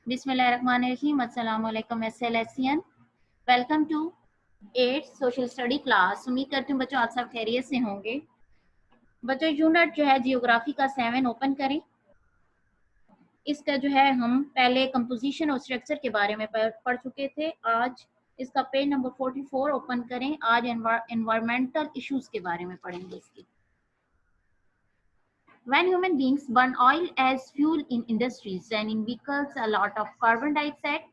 बिस्मिल्लाहिर्रहमानिर्रहीम। अस्सलाम वालेकुम SLSN। Welcome to 8 social study class. उम्मीद करती हूँ बच्चों आप सब खैरियत से होंगे। बच्चों यूनिट जो है जियोग्राफी का 7 ओपन करें। इसका जो है हम पहले कंपोजिशन और स्ट्रक्चर के बारे में पढ़ चुके थे। आज इसका पेज नंबर 44 ओपन करें। आज एनवायरमेंटल इश्यूज के बारे में पढ़ेंगे इसकी। When human beings burn oil as fuel in industries and in vehicles, a lot of carbon dioxide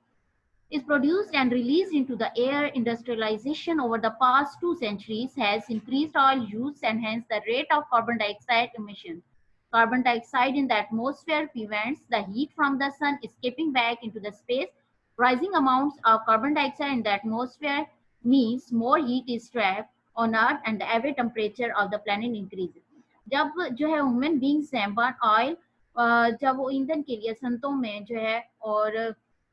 is produced and released into the air. Industrialization over the past 2 centuries has increased oil use and hence the rate of carbon dioxide emissions. Carbon dioxide in the atmosphere prevents the heat from the sun escaping back into the space. Rising amounts of carbon dioxide in the atmosphere means more heat is trapped on earth and the average temperature of the planet increases. जब जो है human beings हैं burn oil, जब वो ईंधन के लिए संतों में जो है और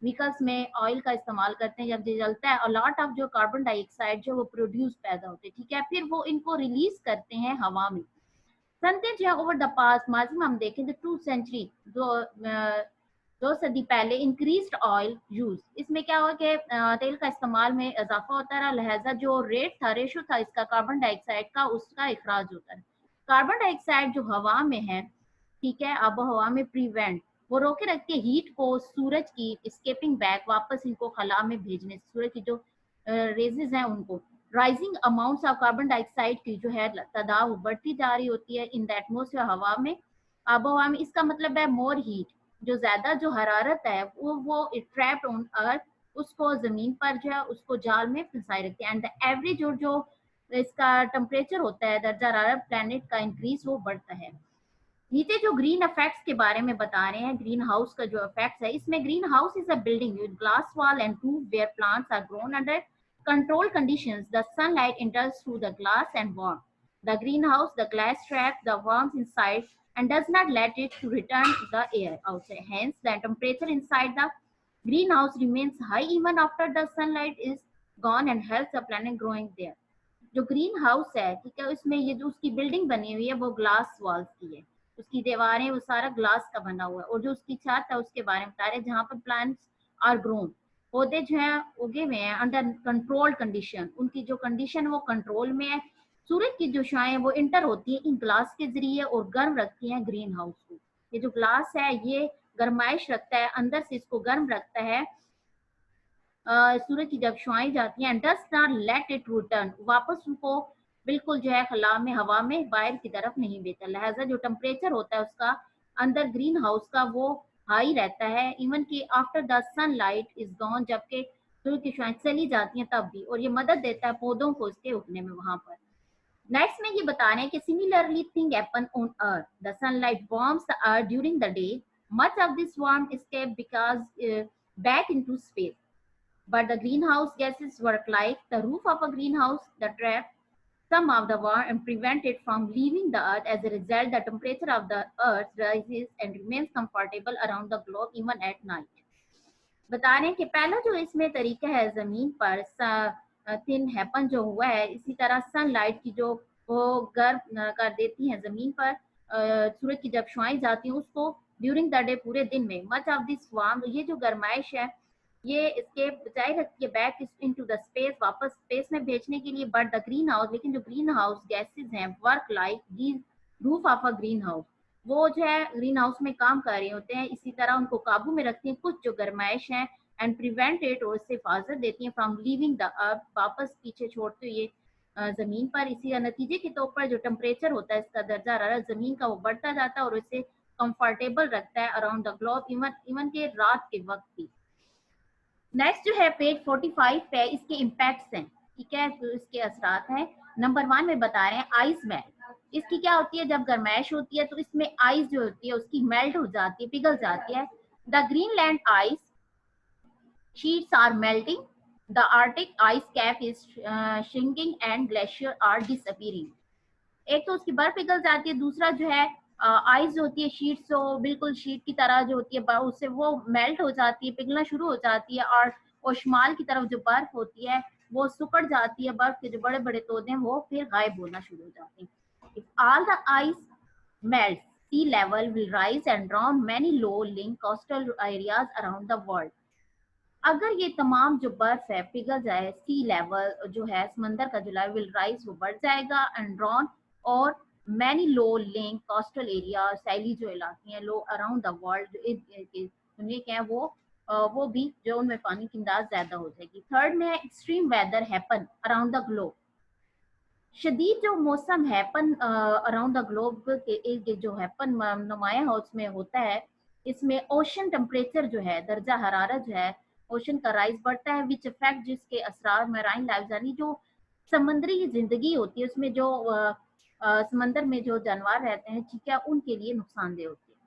व्हीकल्स में ऑयल का इस्तेमाल करते हैं, जब ये जलता है अलॉट ऑफ जो कार्बन डाइऑक्साइड जो वो प्रोड्यूस पैदा होते हैं, ठीक है, फिर वो इनको रिलीज करते हैं हवा में। संते जो है ओवर द पास्ट माजी में हम देखें तो 2 सेंचुरी, 2 सदी पहले इंक्रीज्ड ऑयल यूज, इसमें क्या हुआ कि तेल का इस्तेमाल में इजाफा होता रहा, लिहाजा जो रेट था, रेशो था इसका कार्बन डाइऑक्साइड का, उसका इखराज होता है। कार्बन डाइऑक्साइड जो हवा में है, ठीक है, अब हवा में प्रिवेंट, वो रोके रखती है हीट को सूरज की स्केपिंग बैक, वापस इनको खला में भेजने, सूरज की जो रेजेस हैं उनको। Rising amounts of carbon dioxide की जो है तादाद बढ़ती जा रही होती है इन द एटमोसफियर, हवा में, आबो हवा में। इसका मतलब है मोर हीट, जो ज्यादा जो हरारत है वो ट्रैप्ड ऑन अर्थ, उसको जमीन पर जो है उसको जाल में फंसाए रखते हैं। एंड द एवरेज और जो इसका टेम्परेचर होता है, दर्जा हरारत प्लेनेट का इंक्रीज वो बढ़ता है। नीचे जो ग्रीन इफेक्ट्स के बारे में बता रहे हैं, ग्रीन हाउस का जो इफेक्ट्स है, इसमें greenhouse is a building with glass wall and roof where plants are grown under controlled conditions. The sunlight enters through the glass and warm the greenhouse. The glass traps the warmth inside and does not let it to return the air outside. Hence, the temperature inside the greenhouse remains high even after the sunlight is gone and helps the planet growing there. जो green house है, ठीक है, उसमें ये जो उसकी building बनी हुई है वो ग्लास वॉल्स की है, उसकी दीवारें वो सारा ग्लास का बना हुआ है, और जो उसकी छत है उसके बारे में बता रहे हैं, जहाँ पर प्लांट्स आर ग्रोन, पौधे जो है उगे हुए हैं अंडर कंट्रोल्ड कंडीशन, उनकी जो कंडीशन वो कंट्रोल में है। सूरज की जो छाएं वो इंटर होती है इन ग्लास के जरिए और गर्म रखती हैं ग्रीन हाउस को। ये जो ग्लास है ये गर्माइश रखता है, अंदर से इसको गर्म रखता है, सूरज की जब छुआई जाती हैं, does not let it return, वापस उनको बिल्कुल जो है खला में, हवा में बाहर की तरफ नहीं भेजता। लिहाजा जो टेम्परेचर होता है उसका अंदर ग्रीन हाउस का वो हाई रहता है, इवन कि after the sunlight is gone, जबकि सूरज की छुआएं चली जाती हैं तब भी, और ये मदद देता है पौधों को इसके उगने में वहां पर। नेक्स्ट में ये बता रहे हैं कि similarly thing happen on earth, the sunlight warms the earth during the day, much of this warm escape because back into space, but the greenhouse gases work like the roof of a greenhouse that trap some of the warmth and prevent it from leaving the earth. As a result, the temperature of the earth rises and remains comfortable around the globe even at night. बता रहे हैं कि पहला जो इसमें तरीका है जमीन पर थिन हैपन जो हुआ है, इसी तरह सनलाइट की जो वो गर्म कर देती हैं जमीन पर, सूरज की जब छुआई जाती हैं उसको ड्यूरिंग द डे, पूरे दिन में, मच ऑफ दिस वार्म, ये जो गर्माइश है ये इसके बचाए रखती है बैक इनटू द स्पेस, वापस स्पेस में भेजने के लिए। बट द ग्रीन हाउस, लेकिन जो ग्रीन हाउस गैसेज हैं work like the roof of a green house, वो जो है ग्रीन हाउस में काम कर रहे होते हैं, इसी तरह उनको काबू में रखती हैं कुछ जो गर्माइश है, एंड प्रिवेंट इट, और इससे हिफाजत देती हैं फ्रॉम लीविंग द अर्थ, वापस पीछे छोड़ते हुए जमीन पर। इसी का नतीजे के तौर पर जो टेम्परेचर होता है इसका दर्जा हरारत जमीन का वो बढ़ता जाता है और इसे कंफर्टेबल रखता है अराउंड द ग्लोब, इवन के रात के वक्त भी। नेक्स्ट जो है पेज 45 पे इसके इम्पैक्ट्स हैं, ठीक है, तो इसके असरात हैं। नंबर 1 में बता रहे हैं आइस मेल्ट, इसकी क्या होती है, जब गर्माइश होती है तो इसमें आइस जो होती है उसकी मेल्ट हो जाती है, पिघल जाती है। The Greenland ice sheets are melting, the Arctic ice cap is shrinking and glacier are disappearing. एक तो उसकी बर्फ पिघल जाती है, दूसरा जो है आइस जो होती है शीट, तो बिल्कुल शीट की तरह जो होती है उससे वो मेल्ट हो जाती है, पिघलना शुरू हो जाती है, और शुमाल की तरफ जो बर्फ होती है वो सुकड़ जाती है, बर्फ के जो बड़े बड़े तोदे हैं वो फिर गायब होना शुरू हो जाते हैं। If all the ice melt, sea level will rise and drown many low-lying coastal areas around the world. अगर ये तमाम जो बर्फ है पिघल जाए, सी लेवल जो है समंदर का जो लेवल विल राइज वो बढ़ जाएगा एंड ड्रॉन और मैनी लो लिंक कोस्टल एरिया सैली जो इलाके हैं लो अराउंड द वर्ल्ड दुनिया के हैं वो भी जो उनमें पानी की अंदाज ज्यादा हो जाएगी। थर्ड में extreme weather happen around the globe. शदीद जो मौसम हैपन अराउंड द ग्लोब के जो हैपन नुमाया है उसमें होता है, इसमें ओशन टेम्परेचर जो है दर्जा हरारत जो है ओशन का राइज बढ़ता है विच इफेक्ट जिसके असरार मैराइन लाइफ यानी जो समुद्री जिंदगी होती है उसमें जो समंदर में जो जानवर रहते हैं ठीक है उनके लिए नुकसानदेह होती है,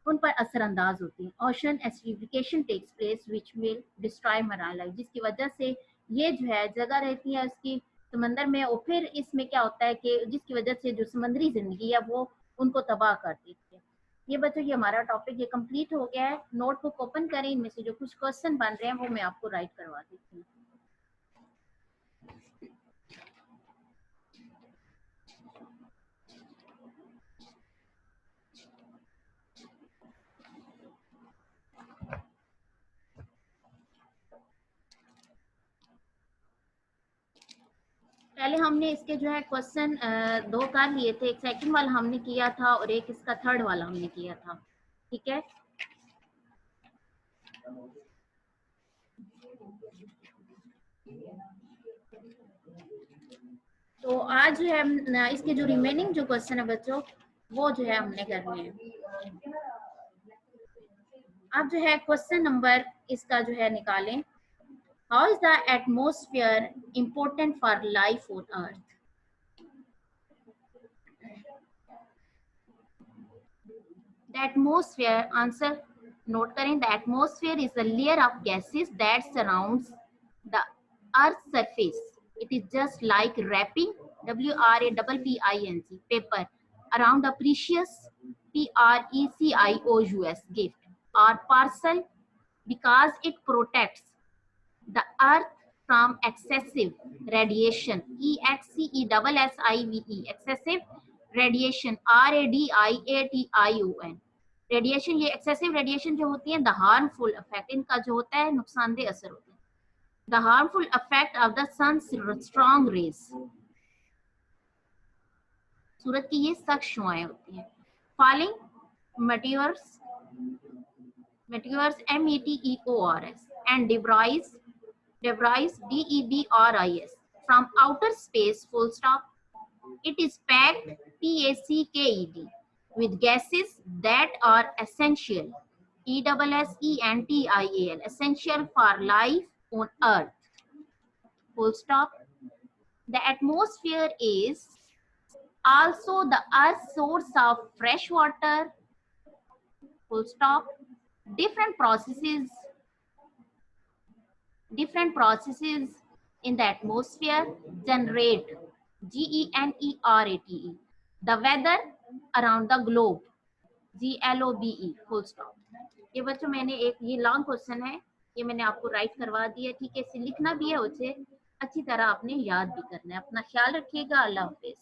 उन पर असरअंदाज होती है। Ocean acidification takes place which will destroy marine life, जिसकी वजह से ये जो है जगह रहती है उसकी समंदर में और फिर इसमें क्या होता है कि जिसकी वजह से जो समुद्री जिंदगी है वो उनको तबाह कर देती है। ये बच्चों ये हमारा टॉपिक ये कंप्लीट हो गया है। नोटबुक ओपन करें, इनमें से जो कुछ क्वेश्चन बन रहे हैं वो मैं आपको राइट करवा देती हूँ। पहले हमने इसके जो है क्वेश्चन 2 कर लिए थे, एक सेकंड वाला हमने किया था और एक इसका थर्ड वाला हमने किया था, ठीक है। तो आज जो है इसके जो रिमेनिंग जो क्वेश्चन है बच्चों वो जो है हमने करने हैं। आप जो है क्वेश्चन नंबर इसका जो है निकालें। How is the atmosphere important for life on earth? The atmosphere, answer note करें, the atmosphere is a layer of gases that surrounds the earth's surface. It is just like wrapping WRAPPING paper around a precious PRECIOUS gift or parcel because it protects the earth from excessive radiation, EXCESSIVE, excessive radiation, RADIATION, radiation. ये excessive radiation जो होती है the harmful effect, इनका जो होता है नुकसानदेह असर होता है, the harmful effect of the sun's strong rays, सूरज की ये सख्त शुआएं होती हैं। Falling meteors METEORS and debris DEBRIS from outer space full stop. It is packed PACKED with gases that are essential ESSENTIAL essential for life on earth full stop. The atmosphere is also the earth's source of fresh water full stop. Different processes in the atmosphere generate GENERATE the weather around the globe GLOBE full stop. ये बच्चों मैंने एक ये long question है, ये मैंने आपको right करवा दिया, ठीक है। इसे लिखना भी है, उसे अच्छी तरह आपने याद भी करना है। अपना ख्याल रखिएगा। अल्लाह हाफिज।